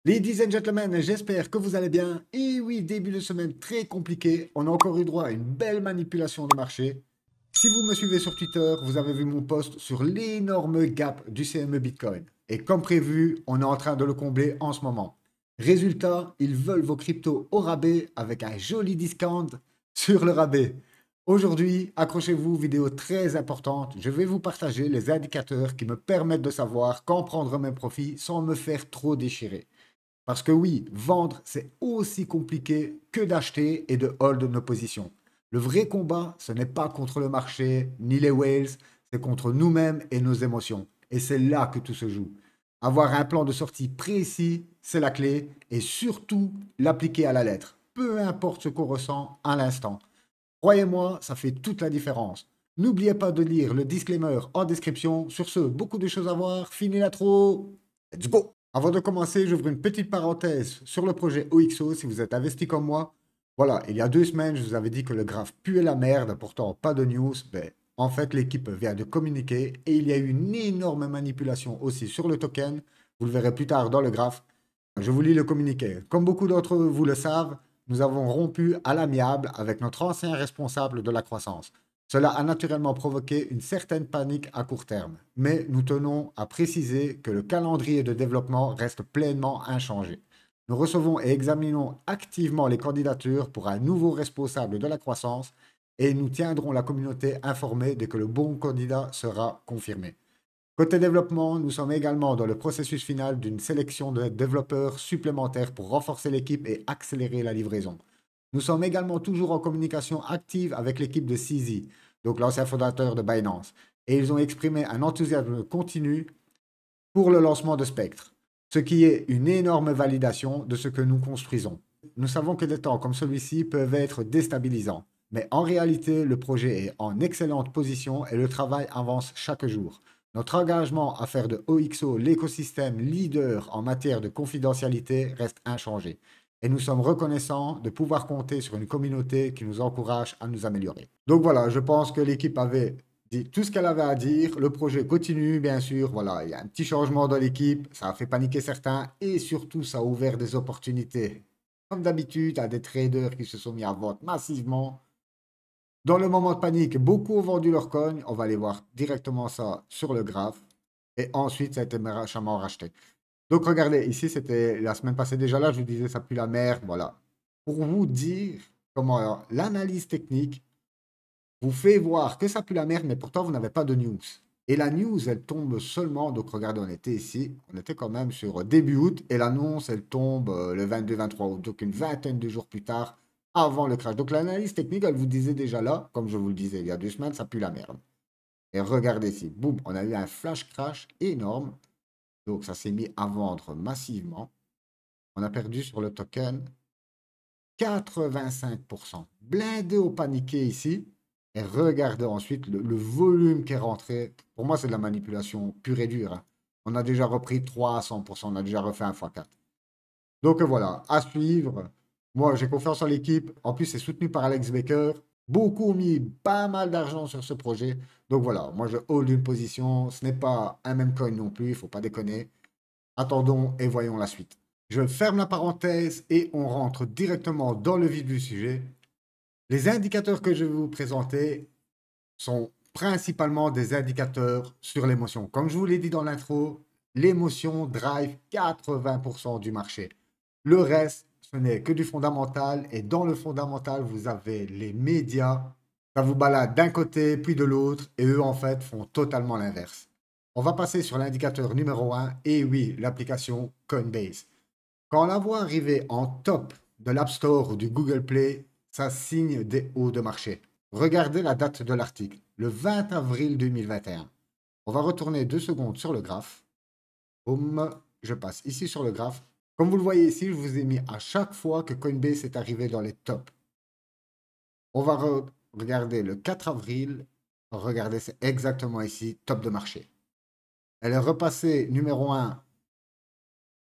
Ladies and gentlemen, j'espère que vous allez bien. Et oui, début de semaine très compliqué. On a encore eu droit à une belle manipulation de marché. Si vous me suivez sur Twitter, vous avez vu mon post sur l'énorme gap du CME Bitcoin. Et comme prévu, on est en train de le combler en ce moment. Résultat, ils veulent vos cryptos au rabais avec un joli discount sur le rabais. Aujourd'hui, accrochez-vous, vidéo très importante. Je vais vous partager les indicateurs qui me permettent de savoir quand prendre mes profits sans me faire trop déchirer. Parce que oui, vendre, c'est aussi compliqué que d'acheter et de hold nos positions. Le vrai combat, ce n'est pas contre le marché ni les whales, c'est contre nous-mêmes et nos émotions. Et c'est là que tout se joue. Avoir un plan de sortie précis, c'est la clé, et surtout l'appliquer à la lettre, peu importe ce qu'on ressent à l'instant. Croyez-moi, ça fait toute la différence. N'oubliez pas de lire le disclaimer en description. Sur ce, beaucoup de choses à voir. Fini l'intro. Let's go! Avant de commencer, j'ouvre une petite parenthèse sur le projet OXO si vous êtes investi comme moi. Voilà, il y a 2 semaines, je vous avais dit que le graphe puait la merde, pourtant pas de news. Ben, en fait, l'équipe vient de communiquer et il y a eu une énorme manipulation aussi sur le token. Vous le verrez plus tard dans le graphe. Je vous lis le communiqué. Comme beaucoup d'entre vous le savent, nous avons rompu à l'amiable avec notre ancien responsable de la croissance. Cela a naturellement provoqué une certaine panique à court terme, mais nous tenons à préciser que le calendrier de développement reste pleinement inchangé. Nous recevons et examinons activement les candidatures pour un nouveau responsable de la croissance et nous tiendrons la communauté informée dès que le bon candidat sera confirmé. Côté développement, nous sommes également dans le processus final d'une sélection de développeurs supplémentaires pour renforcer l'équipe et accélérer la livraison. Nous sommes également toujours en communication active avec l'équipe de CZ, donc l'ancien fondateur de Binance, et ils ont exprimé un enthousiasme continu pour le lancement de Spectre, ce qui est une énorme validation de ce que nous construisons. Nous savons que des temps comme celui-ci peuvent être déstabilisants, mais en réalité, le projet est en excellente position et le travail avance chaque jour. Notre engagement à faire de OXO l'écosystème leader en matière de confidentialité reste inchangé. Et nous sommes reconnaissants de pouvoir compter sur une communauté qui nous encourage à nous améliorer. Donc voilà, je pense que l'équipe avait dit tout ce qu'elle avait à dire. Le projet continue, bien sûr. Voilà, il y a un petit changement dans l'équipe. Ça a fait paniquer certains et surtout, ça a ouvert des opportunités. Comme d'habitude, à des traders qui se sont mis à vendre massivement. Dans le moment de panique, beaucoup ont vendu leur coin. On va aller voir directement ça sur le graphe. Et ensuite, ça a été méchamment racheté. Donc, regardez, ici, c'était la semaine passée déjà là, je vous disais, ça pue la merde. Voilà. Pour vous dire comment l'analyse technique vous fait voir que ça pue la merde, mais pourtant, vous n'avez pas de news. Et la news, elle tombe seulement, donc regardez, on était ici, on était quand même sur début août, et l'annonce, elle tombe le 22-23 août, donc une vingtaine de jours plus tard, avant le crash. Donc l'analyse technique, elle vous disait déjà là, comme je vous le disais il y a 2 semaines, ça pue la merde. Et regardez ici, boum, on a eu un flash crash énorme, donc ça s'est mis à vendre massivement. On a perdu sur le token 85%. Blindé au paniqué ici. Et regardez ensuite le volume qui est rentré. Pour moi, c'est de la manipulation pure et dure, hein. On a déjà repris 300%. On a déjà refait un x4. Donc voilà, à suivre. Moi, j'ai confiance en l'équipe. En plus, c'est soutenu par Alex Baker. Beaucoup ont mis pas mal d'argent sur ce projet. Donc voilà, moi, je hold une position. Ce n'est pas un même coin non plus. Il ne faut pas déconner. Attendons et voyons la suite. Je ferme la parenthèse et on rentre directement dans le vif du sujet. Les indicateurs que je vais vous présenter sont principalement des indicateurs sur l'émotion. Comme je vous l'ai dit dans l'intro, l'émotion drive 80% du marché. Le reste, ce n'est que du fondamental. Et dans le fondamental, vous avez les médias. Ça vous balade d'un côté puis de l'autre. Et eux, en fait, font totalement l'inverse. On va passer sur l'indicateur numéro 1. Et oui, l'application Coinbase. Quand on la voit arriver en top de l'App Store ou du Google Play, ça signe des hauts de marché. Regardez la date de l'article, le 20 avril 2021. On va retourner 2 secondes sur le graphe. Boum, je passe ici sur le graphe. Comme vous le voyez ici, je vous ai mis à chaque fois que Coinbase est arrivé dans les tops. On va regarder le 4 avril. Regardez, c'est exactement ici, top de marché. Elle est repassée numéro 1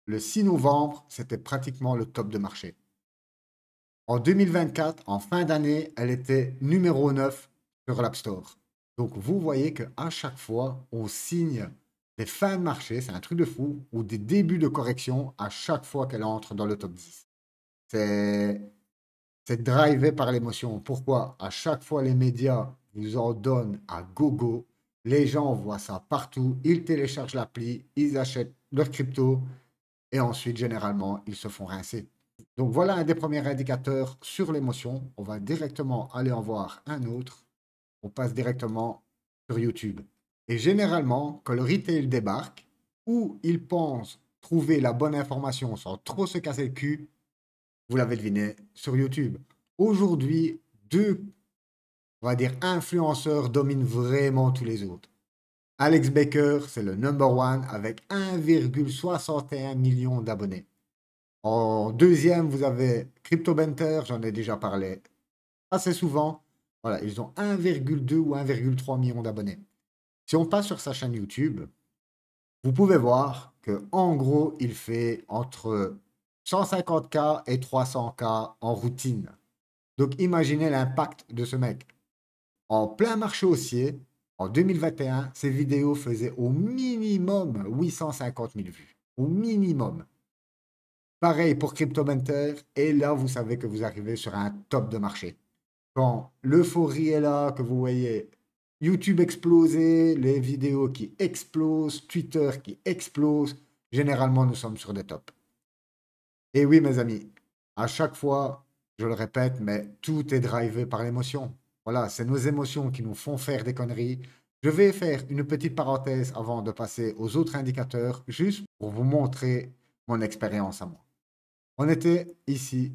le 6 novembre, c'était pratiquement le top de marché. En 2024, en fin d'année, elle était numéro 9 sur l'App Store. Donc, vous voyez qu'à chaque fois, on signe des fins de marché, c'est un truc de fou, ou des débuts de correction à chaque fois qu'elle entre dans le top 10. C'est c'est drivé par l'émotion. Pourquoi? À chaque fois, les médias vous en donnent à gogo. Les gens voient ça partout. Ils téléchargent l'appli, ils achètent leur crypto et ensuite, généralement, ils se font rincer. Donc voilà un des premiers indicateurs sur l'émotion. On va directement aller en voir un autre. On passe directement sur YouTube. Et généralement, quand le retail débarque, ou il pense trouver la bonne information sans trop se casser le cul, vous l'avez deviné, sur YouTube. Aujourd'hui, deux, on va dire, influenceurs dominent vraiment tous les autres. Alex Baker, c'est le number one avec 1,61 million d'abonnés. En deuxième, vous avez CryptoBenter, j'en ai déjà parlé assez souvent. Voilà, ils ont 1,2 ou 1,3 million d'abonnés. Si on passe sur sa chaîne YouTube, vous pouvez voir que en gros, il fait entre 150K et 300K en routine. Donc imaginez l'impact de ce mec. En plein marché haussier, en 2021, ses vidéos faisaient au minimum 850 000 vues. Au minimum. Pareil pour CryptoMenter, et là, vous savez que vous arrivez sur un top de marché. Quand l'euphorie est là, que vous voyez YouTube exploser, les vidéos qui explosent, Twitter qui explose, généralement, nous sommes sur des tops. Et oui, mes amis, à chaque fois, je le répète, mais tout est drivé par l'émotion. Voilà, c'est nos émotions qui nous font faire des conneries. Je vais faire une petite parenthèse avant de passer aux autres indicateurs, juste pour vous montrer mon expérience à moi. On était ici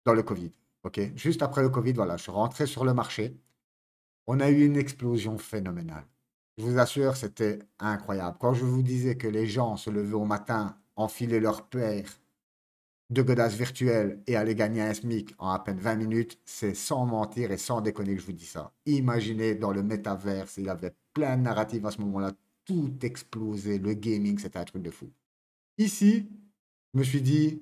dans le Covid, ok? Juste après le Covid, voilà, je suis rentré sur le marché. On a eu une explosion phénoménale. Je vous assure, c'était incroyable. Quand je vous disais que les gens se levaient au matin, enfilaient leur paire de godasses virtuelles et allaient gagner un SMIC en à peine 20 minutes, c'est sans mentir et sans déconner que je vous dis ça. Imaginez dans le métaverse, il y avait plein de narratifs à ce moment-là, tout explosait, le gaming, c'était un truc de fou. Ici, je me suis dit,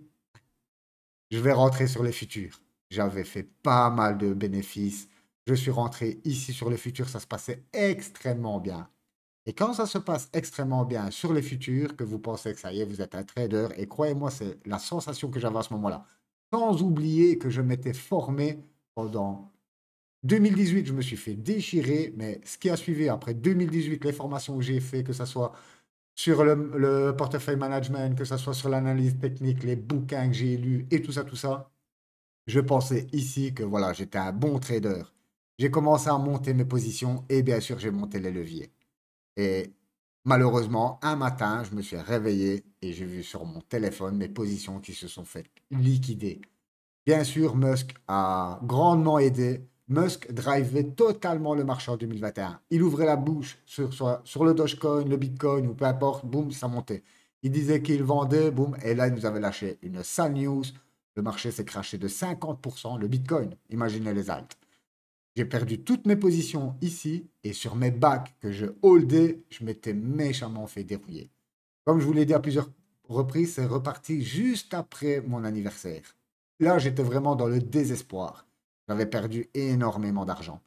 je vais rentrer sur les futurs. J'avais fait pas mal de bénéfices. Je suis rentré ici sur les futurs, ça se passait extrêmement bien. Et quand ça se passe extrêmement bien sur les futurs, que vous pensez que ça y est, vous êtes un trader, et croyez-moi, c'est la sensation que j'avais à ce moment-là. Sans oublier que je m'étais formé pendant 2018, je me suis fait déchirer, mais ce qui a suivi après 2018, les formations que j'ai fait, que ce soit sur le portefeuille management, que ce soit sur l'analyse technique, les bouquins que j'ai lus et tout ça, je pensais ici que voilà, j'étais un bon trader. J'ai commencé à monter mes positions et bien sûr, j'ai monté les leviers. Et malheureusement, un matin, je me suis réveillé et j'ai vu sur mon téléphone mes positions qui se sont faites liquider. Bien sûr, Musk a grandement aidé. Musk drivait totalement le marché en 2021. Il ouvrait la bouche sur le Dogecoin, le Bitcoin ou peu importe, boum, ça montait. Il disait qu'il vendait, boum, et là, il nous avait lâché une sale news. Le marché s'est crashé de 50%, le Bitcoin. Imaginez les altes. J'ai perdu toutes mes positions ici et sur mes bacs que je holdais, je m'étais méchamment fait dérouiller. Comme je vous l'ai dit à plusieurs reprises, c'est reparti juste après mon anniversaire. Là, j'étais vraiment dans le désespoir. J'avais perdu énormément d'argent.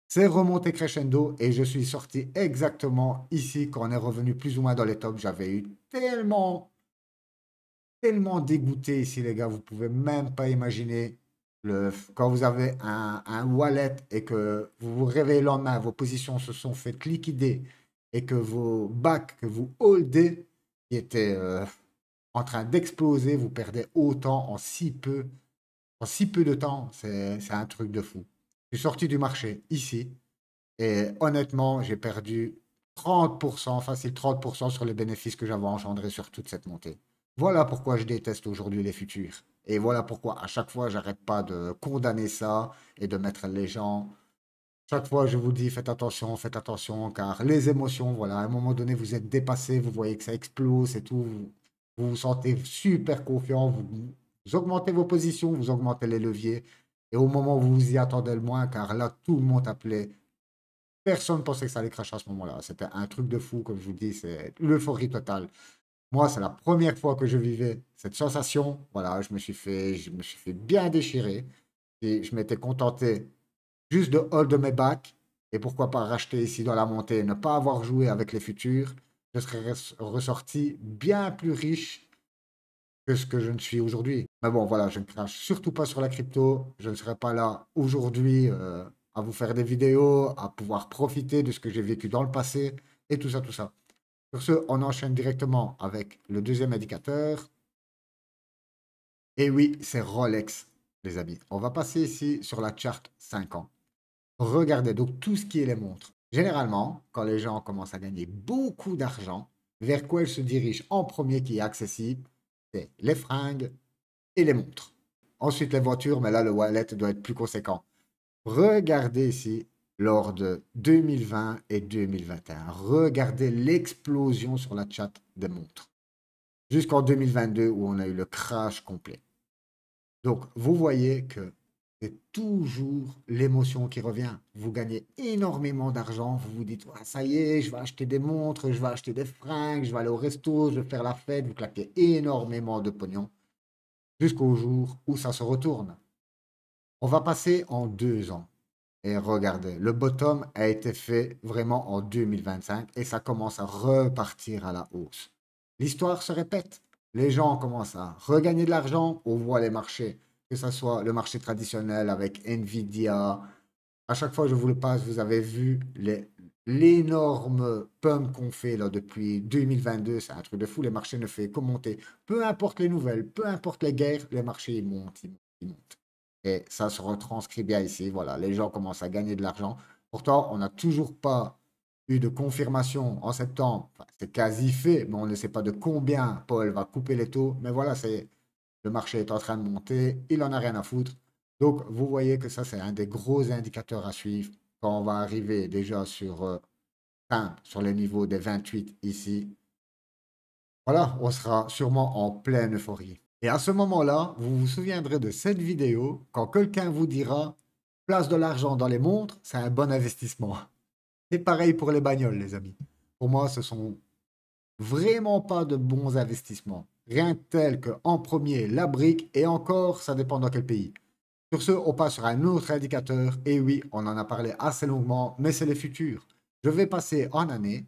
C'est remonté crescendo et je suis sorti exactement ici quand on est revenu plus ou moins dans les tops. J'avais eu tellement dégoûté ici, les gars. Vous pouvez même pas imaginer quand vous avez un wallet et que vous vous réveillez le lendemain, vos positions se sont fait liquider et que vos bacs que vous holdez qui étaient en train d'exploser, vous perdez autant en si peu de temps. C'est un truc de fou. Je suis sorti du marché ici et honnêtement, j'ai perdu 30%, facile 30% sur les bénéfices que j'avais engendrés sur toute cette montée. Voilà pourquoi je déteste aujourd'hui les futurs. Et voilà pourquoi à chaque fois, j'arrête pas de condamner ça et de mettre les gens. Chaque fois, je vous dis, faites attention, car les émotions, voilà, à un moment donné, vous êtes dépassé, vous voyez que ça explose et tout, vous vous sentez super confiant, vous augmentez vos positions, vous augmentez les leviers, et au moment où vous vous y attendez le moins, car là, tout le monde appelait. Personne ne pensait que ça allait cracher à ce moment-là. C'était un truc de fou, comme je vous dis, c'est l'euphorie totale. Moi, c'est la première fois que je vivais cette sensation. Voilà, je me suis fait bien déchirer. Et je m'étais contenté juste de hold mes backs. Et pourquoi pas racheter ici dans la montée et ne pas avoir joué avec les futurs. je serais ressorti bien plus riche que ce que je ne suis aujourd'hui. Mais bon, voilà, je ne crache surtout pas sur la crypto. Je ne serais pas là aujourd'hui à vous faire des vidéos, à pouvoir profiter de ce que j'ai vécu dans le passé et tout ça, tout ça. Sur ce, on enchaîne directement avec le deuxième indicateur. Et oui, c'est Rolex, les amis. On va passer ici sur la charte 5 ans. Regardez donc tout ce qui est les montres. Généralement, quand les gens commencent à gagner beaucoup d'argent, vers quoi ils se dirigent en premier qui est accessible, c'est les fringues et les montres. Ensuite, les voitures, mais là, le wallet doit être plus conséquent. Regardez ici, lors de 2020 et 2021, regardez l'explosion sur la chat des montres. Jusqu'en 2022 où on a eu le crash complet. Donc, vous voyez que c'est toujours l'émotion qui revient. Vous gagnez énormément d'argent, vous vous dites, ouais, ça y est, je vais acheter des montres, je vais acheter des fringues, je vais aller au resto, je vais faire la fête, vous claquez énormément de pognon jusqu'au jour où ça se retourne. On va passer en 2 ans. Et regardez, le bottom a été fait vraiment en 2025 et ça commence à repartir à la hausse. L'histoire se répète. Les gens commencent à regagner de l'argent. On voit les marchés, que ce soit le marché traditionnel avec Nvidia. À chaque fois que je vous le passe, vous avez vu l'énorme pump qu'on fait là, depuis 2022. C'est un truc de fou. Les marchés ne font que monter. Peu importe les nouvelles, peu importe les guerres, les marchés ils montent, ils montent, ils montent. Et ça se retranscrit bien ici. Voilà, les gens commencent à gagner de l'argent. Pourtant, on n'a toujours pas eu de confirmation en septembre. Enfin, c'est quasi fait, mais on ne sait pas de combien Paul va couper les taux. Mais voilà, le marché est en train de monter. Il en a rien à foutre. Donc, vous voyez que ça, c'est un des gros indicateurs à suivre quand on va arriver déjà sur les niveaux des 28 ici. Voilà, on sera sûrement en pleine euphorie. Et à ce moment-là, vous vous souviendrez de cette vidéo quand quelqu'un vous dira place de l'argent dans les montres, c'est un bon investissement. C'est pareil pour les bagnoles, les amis. Pour moi, ce sont vraiment pas de bons investissements. Rien de tel que en premier la brique et encore, ça dépend dans quel pays. Sur ce, on passe sur un autre indicateur. Et oui, on en a parlé assez longuement, mais c'est les futurs. Je vais passer en année.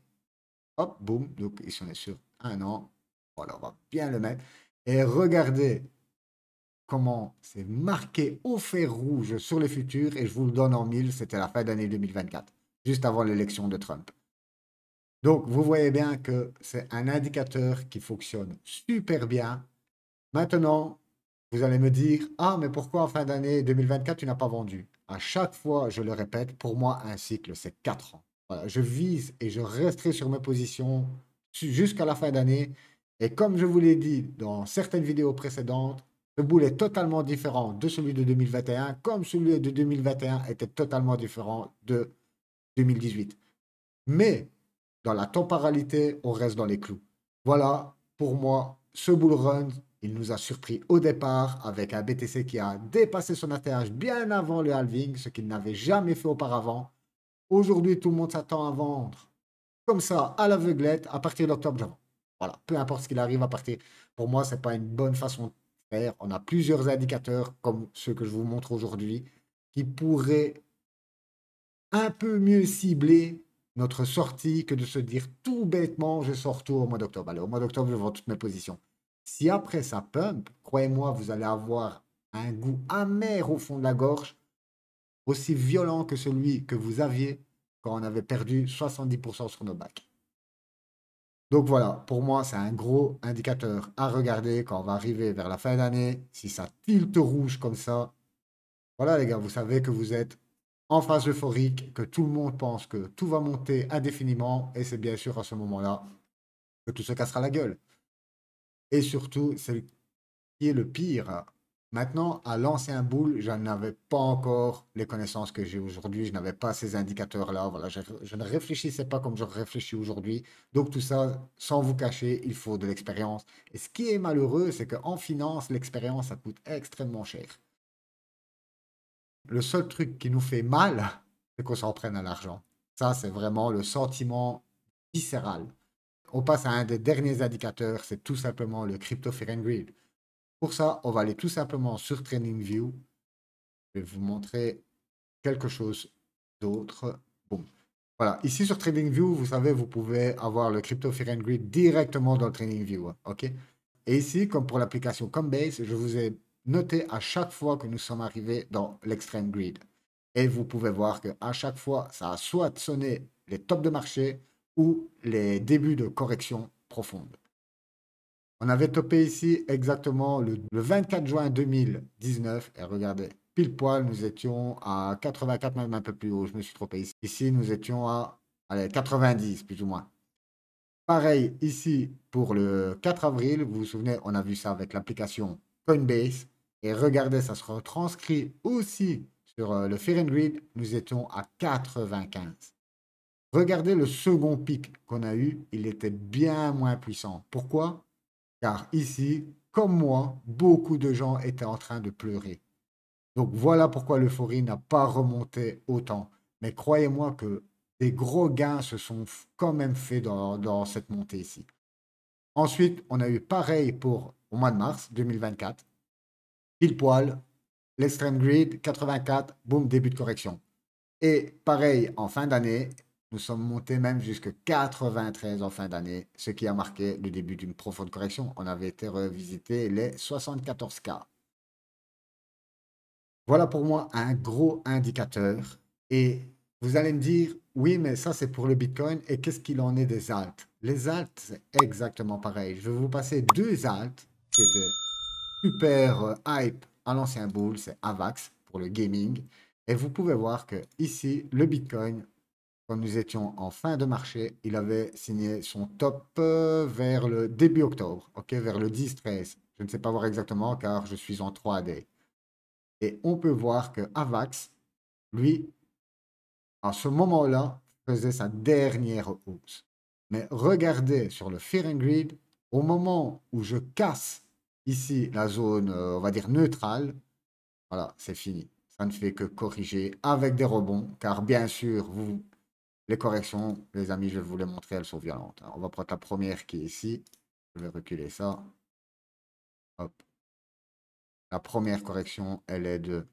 Hop, boum. Donc ici, on est sur 1 an. Voilà, on va bien le mettre. Et regardez comment c'est marqué au fer rouge sur les futurs, et je vous le donne en mille, c'était la fin d'année 2024, juste avant l'élection de Trump. Donc, vous voyez bien que c'est un indicateur qui fonctionne super bien. Maintenant, vous allez me dire, ah, mais pourquoi en fin d'année 2024, tu n'as pas vendu? À chaque fois, je le répète, pour moi, un cycle, c'est 4 ans. Voilà, je vise et je resterai sur mes positions jusqu'à la fin d'année. Et comme je vous l'ai dit dans certaines vidéos précédentes, le boule est totalement différent de celui de 2021, comme celui de 2021 était totalement différent de 2018. Mais dans la temporalité, on reste dans les clous. Voilà, pour moi, ce bull run, il nous a surpris au départ avec un BTC qui a dépassé son ATH bien avant le halving, ce qu'il n'avait jamais fait auparavant. Aujourd'hui, tout le monde s'attend à vendre comme ça, à l'aveuglette, à partir d'octobre, j'avance. Voilà, peu importe ce qu'il arrive à partir. Pour moi, ce n'est pas une bonne façon de faire. On a plusieurs indicateurs, comme ceux que je vous montre aujourd'hui, qui pourraient un peu mieux cibler notre sortie que de se dire tout bêtement, je sors tout au mois d'octobre. Allez, au mois d'octobre, je vends toutes mes positions. Si après ça pump, croyez-moi, vous allez avoir un goût amer au fond de la gorge, aussi violent que celui que vous aviez quand on avait perdu 70% sur nos bacs. Donc voilà, pour moi, c'est un gros indicateur à regarder quand on va arriver vers la fin d'année. Si ça tilte rouge comme ça, voilà les gars, vous savez que vous êtes en phase euphorique, que tout le monde pense que tout va monter indéfiniment, et c'est bien sûr à ce moment-là que tout se cassera la gueule. Et surtout, c'est ce qui est le pire. Maintenant, à l'ancien boule, je n'avais pas encore les connaissances que j'ai aujourd'hui, je n'avais pas ces indicateurs-là. Voilà, je ne réfléchissais pas comme je réfléchis aujourd'hui. Donc tout ça, sans vous cacher, il faut de l'expérience. Et ce qui est malheureux, c'est qu'en finance, l'expérience, ça coûte extrêmement cher. Le seul truc qui nous fait mal, c'est qu'on s'en prenne à l'argent. Ça, c'est vraiment le sentiment viscéral. On passe à un des derniers indicateurs, c'est tout simplement le Crypto Fear and Greed. Pour ça, on va aller tout simplement sur TradingView. Je vais vous montrer quelque chose d'autre. Boum. Voilà, ici sur TradingView, vous savez, vous pouvez avoir le Crypto Fear and Greed directement dans TradingView, ok? Et ici, comme pour l'application Coinbase, je vous ai noté à chaque fois que nous sommes arrivés dans l'Extreme Greed. Et vous pouvez voir qu'à chaque fois, ça a soit sonné les tops de marché ou les débuts de correction profonde. On avait topé ici exactement le 24 juin 2019. Et regardez, pile poil, nous étions à 84, même un peu plus haut. Je me suis trompé ici. Ici, nous étions à allez, 90, plus ou moins. Pareil ici pour le 4 avril. Vous vous souvenez, on a vu ça avec l'application Coinbase. Et regardez, ça se retranscrit aussi sur le Fear and Greed. Nous étions à 95. Regardez le second pic qu'on a eu. Il était bien moins puissant. Pourquoi? Car ici, comme moi, beaucoup de gens étaient en train de pleurer. Donc voilà pourquoi l'euphorie n'a pas remonté autant. Mais croyez-moi que des gros gains se sont quand même faits dans cette montée ici. Ensuite, on a eu pareil pour au mois de mars 2024. Pile poil, l'extreme grid 84, boum, début de correction. Et pareil en fin d'année, nous sommes montés même jusqu'à 93 en fin d'année, ce qui a marqué le début d'une profonde correction. On avait été revisiter les 74K. Voilà pour moi un gros indicateur. Et vous allez me dire, oui, mais ça c'est pour le Bitcoin. Et qu'est-ce qu'il en est des alts? Les alts, c'est exactement pareil. Je vais vous passer deux alts qui étaient super hype à l'ancien bull, c'est Avax pour le gaming. Et vous pouvez voir que ici, le Bitcoin, quand nous étions en fin de marché, il avait signé son top vers le début octobre, ok, vers le 10-13. Je ne sais pas voir exactement car je suis en 3D. Et on peut voir que Avax, lui, à ce moment-là, faisait sa dernière hausse. Mais regardez sur le Fear and Greed, au moment où je casse ici la zone, on va dire neutrale, voilà, c'est fini. Ça ne fait que corriger avec des rebonds, car bien sûr, les corrections, les amis, je vais vous les montrer, elles sont violentes. On va prendre la première qui est ici. Je vais reculer ça. Hop. La première correction, elle est de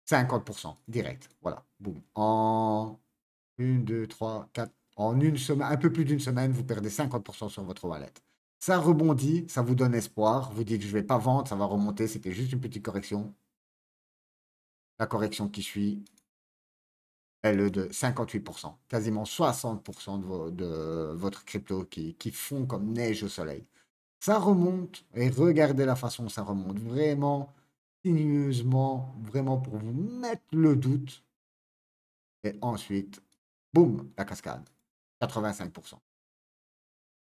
50% direct. Voilà. Boum. En une, deux, trois, quatre. En une semaine, un peu plus d'une semaine, vous perdez 50% sur votre wallet. Ça rebondit, ça vous donne espoir. Vous dites, je ne vais pas vendre, ça va remonter. C'était juste une petite correction. La correction qui suit, elle est de 58%. Quasiment 60% de votre crypto qui fond comme neige au soleil. Ça remonte et regardez la façon dont ça remonte. Vraiment sinueusement, vraiment pour vous mettre le doute. Et ensuite, boum, la cascade. 85%.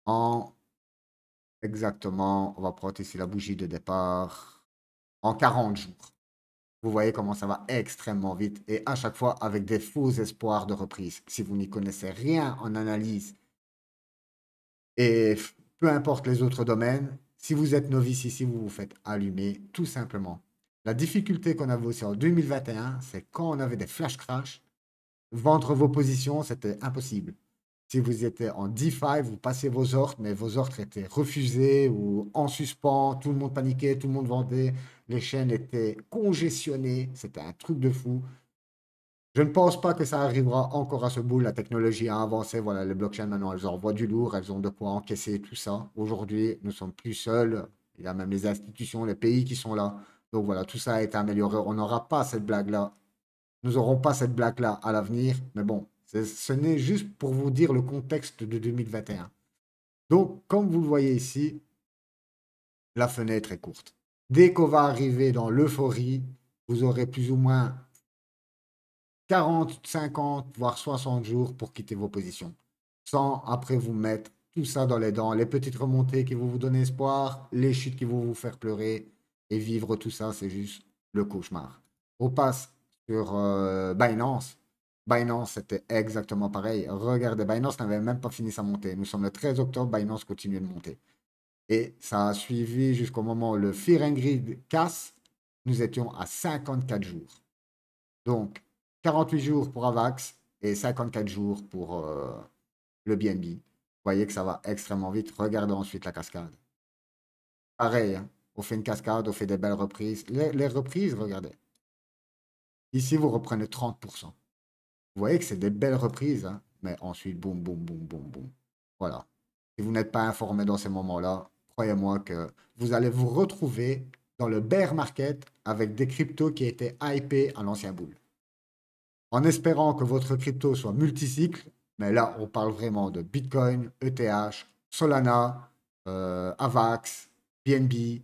En exactement, on va prendre ici la bougie de départ. En 40 jours. Vous voyez comment ça va extrêmement vite et à chaque fois avec des faux espoirs de reprise. Si vous n'y connaissez rien en analyse et peu importe les autres domaines, si vous êtes novice ici, vous vous faites allumer tout simplement. La difficulté qu'on avait aussi en 2021, c'est quand on avait des flash crash, vendre vos positions, c'était impossible. Si vous étiez en DeFi, vous passez vos ordres, mais vos ordres étaient refusés ou en suspens, tout le monde paniquait, tout le monde vendait, les chaînes étaient congestionnées, c'était un truc de fou. Je ne pense pas que ça arrivera encore à ce bout. La technologie a avancé. Voilà, les blockchains maintenant, elles envoient du lourd, elles ont de quoi encaisser tout ça. Aujourd'hui, nous sommes plus seuls. Il y a même les institutions, les pays qui sont là. Donc voilà, tout ça a été amélioré. On n'aura pas cette blague-là. Nous n'aurons pas cette blague-là à l'avenir. Mais bon, ce n'est juste pour vous dire le contexte de 2021. Donc, comme vous le voyez ici, la fenêtre est courte. Dès qu'on va arriver dans l'euphorie, vous aurez plus ou moins 40, 50, voire 60 jours pour quitter vos positions. Sans après vous mettre tout ça dans les dents, les petites remontées qui vont vous donner espoir, les chutes qui vont vous faire pleurer et vivre tout ça, c'est juste le cauchemar. On passe sur Binance. Binance, c'était exactement pareil. Regardez, Binance n'avait même pas fini sa montée. Nous sommes le 13 octobre, Binance continue de monter. Et ça a suivi jusqu'au moment où le Fear and Greed casse. Nous étions à 54 jours. Donc, 48 jours pour Avax et 54 jours pour le BNB. Vous voyez que ça va extrêmement vite. Regardez ensuite la cascade. Pareil, hein, on fait une cascade, on fait des belles reprises. Les reprises, regardez. Ici, vous reprenez 30%. Vous voyez que c'est des belles reprises. Hein. mais ensuite, boum, boum, boum, boum, boum. Voilà. Si vous n'êtes pas informé dans ces moments-là, croyez-moi que vous allez vous retrouver dans le bear market avec des cryptos qui étaient hypés à l'ancien bull. En espérant que votre crypto soit multicycle, mais là, on parle vraiment de Bitcoin, ETH, Solana, AVAX, BNB.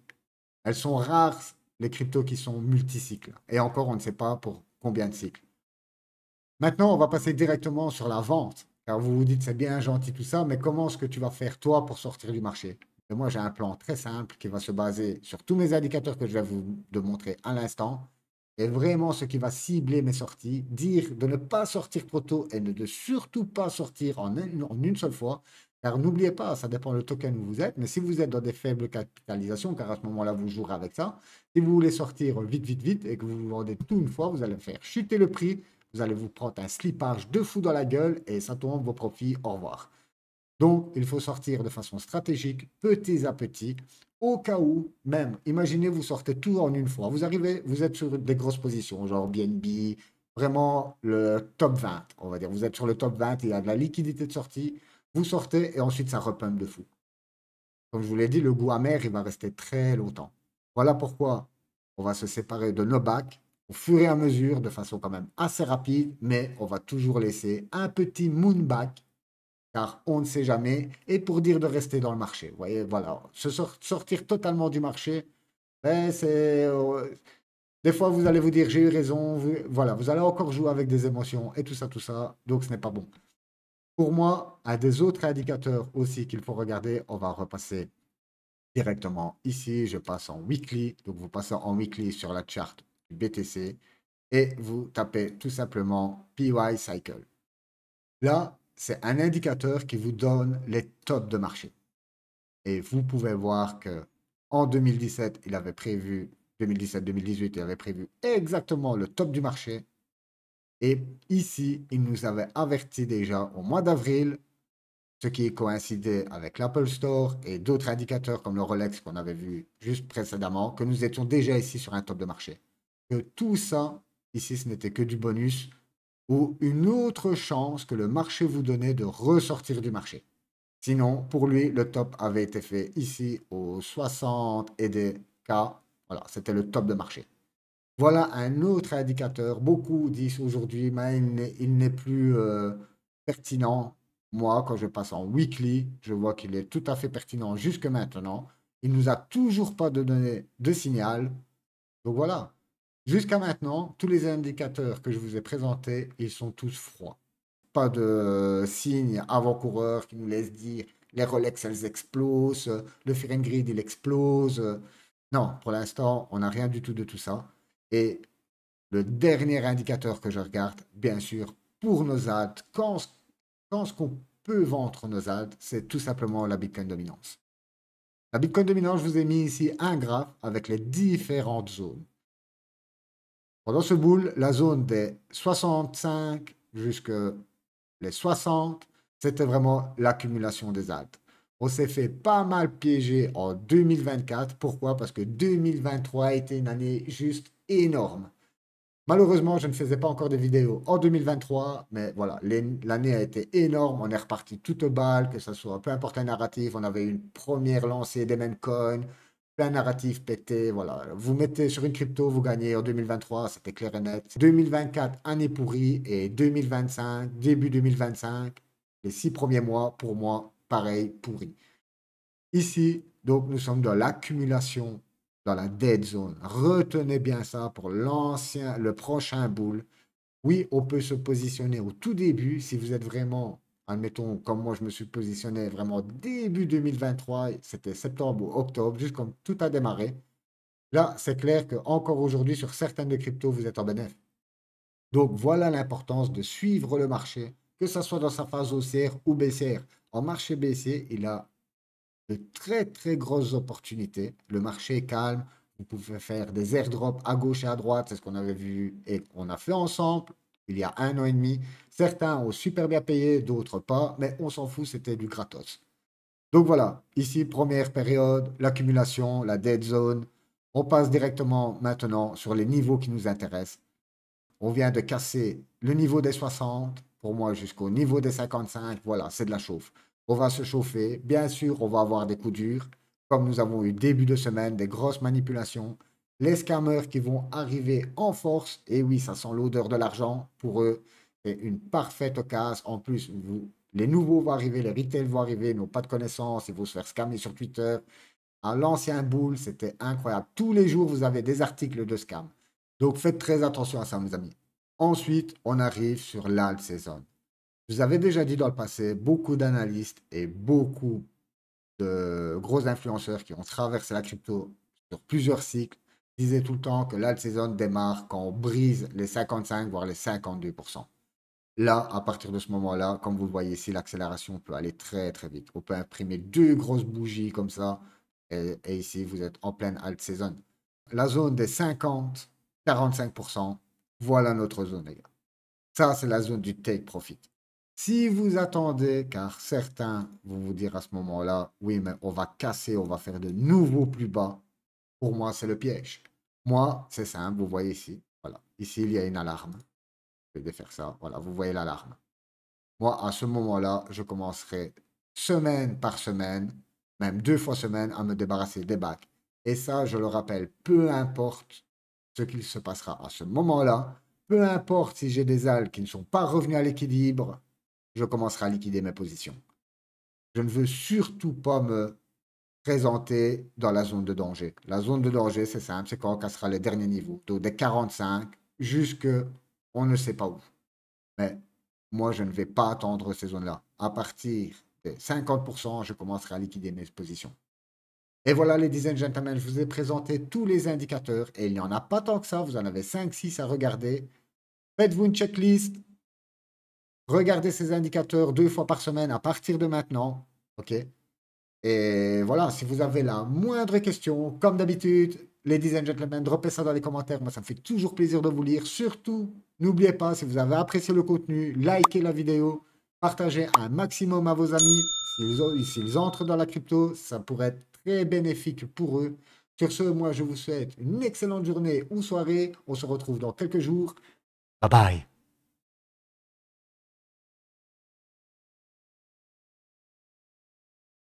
Elles sont rares, les cryptos qui sont multicycles. Et encore, on ne sait pas pour combien de cycles. Maintenant, on va passer directement sur la vente. Car vous vous dites, c'est bien gentil tout ça, mais comment est-ce que tu vas faire toi pour sortir du marché? Et moi, j'ai un plan très simple qui va se baser sur tous mes indicateurs que je vais vous montrer à l'instant. Et vraiment, ce qui va cibler mes sorties, dire de ne pas sortir trop tôt et de surtout pas sortir en une seule fois. Car n'oubliez pas, ça dépend le token où vous êtes, mais si vous êtes dans des faibles capitalisations, car à ce moment-là, vous jouerez avec ça, si vous voulez sortir vite, vite, vite et que vous vous vendez tout une fois, vous allez faire chuter le prix, vous allez vous prendre un slippage de fou dans la gueule et ça tombe vos profits, au revoir. Donc, il faut sortir de façon stratégique, petit à petit, au cas où, même, imaginez, vous sortez tout en une fois. Vous arrivez, vous êtes sur des grosses positions, genre BNB, vraiment le top 20, on va dire. Vous êtes sur le top 20, il y a de la liquidité de sortie, vous sortez et ensuite ça repump de fou. Comme je vous l'ai dit, le goût amer, il va rester très longtemps. Voilà pourquoi on va se séparer de nos bacs au fur et à mesure, de façon quand même assez rapide, mais on va toujours laisser un petit moon back car on ne sait jamais, et pour dire de rester dans le marché. Vous voyez, voilà, sortir totalement du marché, ben, c'est... des fois, vous allez vous dire, j'ai eu raison, voilà, vous allez encore jouer avec des émotions et tout ça, donc ce n'est pas bon. Pour moi, un des autres indicateurs aussi qu'il faut regarder, on va repasser directement ici, je passe en weekly, donc vous passez en weekly sur la charte du BTC, et vous tapez tout simplement PY Cycle. Là, c'est un indicateur qui vous donne les tops de marché. Et vous pouvez voir que en 2017, il avait prévu, 2017-2018, il avait prévu exactement le top du marché. Et ici, il nous avait averti déjà au mois d'avril, ce qui coïncidait avec l'Apple Store et d'autres indicateurs comme le Rolex qu'on avait vu juste précédemment, que nous étions déjà ici sur un top de marché. Que tout ça, ici, ce n'était que du bonus ou une autre chance que le marché vous donnait de ressortir du marché. Sinon, pour lui, le top avait été fait ici aux 60 et des cas. Voilà, c'était le top de marché. Voilà un autre indicateur. Beaucoup disent aujourd'hui, mais il n'est plus pertinent. Moi, quand je passe en weekly, je vois qu'il est tout à fait pertinent jusque maintenant. Il nous a toujours pas donné de signal. Donc voilà. Jusqu'à maintenant, tous les indicateurs que je vous ai présentés, ils sont tous froids. Pas de signes avant-coureurs qui nous laissent dire les Rolex, elles explosent, le Fear and Greed, il explose. Non, pour l'instant, on n'a rien du tout de tout ça. Et le dernier indicateur que je regarde, bien sûr, pour nos ads, quand ce qu'on peut vendre nos ads, c'est tout simplement la Bitcoin dominance. La Bitcoin dominance, je vous ai mis ici un graphe avec les différentes zones. Pendant ce boule, la zone des 65 jusqu'à les 60, c'était vraiment l'accumulation des ads. On s'est fait pas mal piéger en 2024. Pourquoi? Parce que 2023 a été une année juste énorme. Malheureusement, je ne faisais pas encore de vidéos en 2023, mais voilà, l'année a été énorme. On est reparti tout au bal, que ce soit peu importe un narratif. On avait une première lancée des meme coins, plein narratif pété. Voilà, vous mettez sur une crypto, vous gagnez en 2023, c'était clair et net. 2024, année pourrie, et 2025, début 2025, les 6 premiers mois, pour moi, pareil, pourri. Ici, donc, nous sommes dans l'accumulation, dans la dead zone. Retenez bien ça pour le prochain bull. Oui, on peut se positionner au tout début si vous êtes vraiment, admettons, comme moi, je me suis positionné vraiment début 2023, c'était septembre ou octobre, juste comme tout a démarré. Là, c'est clair que encore aujourd'hui, sur certaines de cryptos, vous êtes en bénéfice. Donc, voilà l'importance de suivre le marché, que ce soit dans sa phase haussière ou baissière. En marché baissier, il a de très très grosses opportunités. Le marché est calme. Vous pouvez faire des airdrops à gauche et à droite. C'est ce qu'on avait vu et qu'on a fait ensemble il y a 1 an et demi. Certains ont super bien payé, d'autres pas, mais on s'en fout, c'était du gratos. Donc voilà, ici, première période, l'accumulation, la dead zone. On passe directement maintenant sur les niveaux qui nous intéressent. On vient de casser le niveau des 60. pour moi, jusqu'au niveau des 55, voilà, c'est de la chauffe. On va se chauffer. Bien sûr, on va avoir des coups durs, comme nous avons eu début de semaine, des grosses manipulations. Les scammers qui vont arriver en force. Et oui, ça sent l'odeur de l'argent. Pour eux, c'est une parfaite occasion. En plus, les nouveaux vont arriver, les retail vont arriver, ils n'ont pas de connaissances, ils vont se faire scammer sur Twitter. À l'ancien boule, c'était incroyable. Tous les jours, vous avez des articles de scam. Donc faites très attention à ça, mes amis. Ensuite, on arrive sur l'alt saison. Je vous avais déjà dit dans le passé, beaucoup d'analystes et beaucoup de gros influenceurs qui ont traversé la crypto sur plusieurs cycles disaient tout le temps que l'alt saison démarre quand on brise les 55 voire les 52%. Là, à partir de ce moment-là, comme vous le voyez ici, l'accélération peut aller très très vite. On peut imprimer deux grosses bougies comme ça. Et ici, vous êtes en pleine alt saison. La zone des 50-45%, voilà notre zone, les gars. Ça, c'est la zone du take profit. Si vous attendez, car certains vont vous dire à ce moment-là, oui, mais on va casser, on va faire de nouveaux plus bas. Pour moi, c'est le piège. Moi, c'est simple, vous voyez ici. Voilà. Ici, il y a une alarme. Je vais défaire ça. Voilà, vous voyez l'alarme. Moi, à ce moment-là, je commencerai semaine par semaine, même 2 fois semaine, à me débarrasser des bacs. Et ça, je le rappelle, peu importe ce qu'il se passera à ce moment-là, peu importe si j'ai des algues qui ne sont pas revenues à l'équilibre, je commencerai à liquider mes positions. Je ne veux surtout pas me présenter dans la zone de danger. La zone de danger, c'est simple, c'est quand on cassera les derniers niveaux, donc des 45 jusque on ne sait pas où. Mais moi, je ne vais pas attendre ces zones-là. À partir des 50%, je commencerai à liquider mes positions. Et voilà, ladies and gentlemen, je vous ai présenté tous les indicateurs. Et il n'y en a pas tant que ça. Vous en avez 5-6 à regarder. Faites-vous une checklist. Regardez ces indicateurs 2 fois par semaine à partir de maintenant. OK? Et voilà, si vous avez la moindre question, comme d'habitude, ladies and gentlemen, droppez ça dans les commentaires. Moi, ça me fait toujours plaisir de vous lire. Surtout, n'oubliez pas, si vous avez apprécié le contenu, likez la vidéo, partagez un maximum à vos amis. S'ils entrent dans la crypto, ça pourrait être très bénéfique pour eux. Sur ce, moi, je vous souhaite une excellente journée ou soirée. On se retrouve dans quelques jours. Bye bye.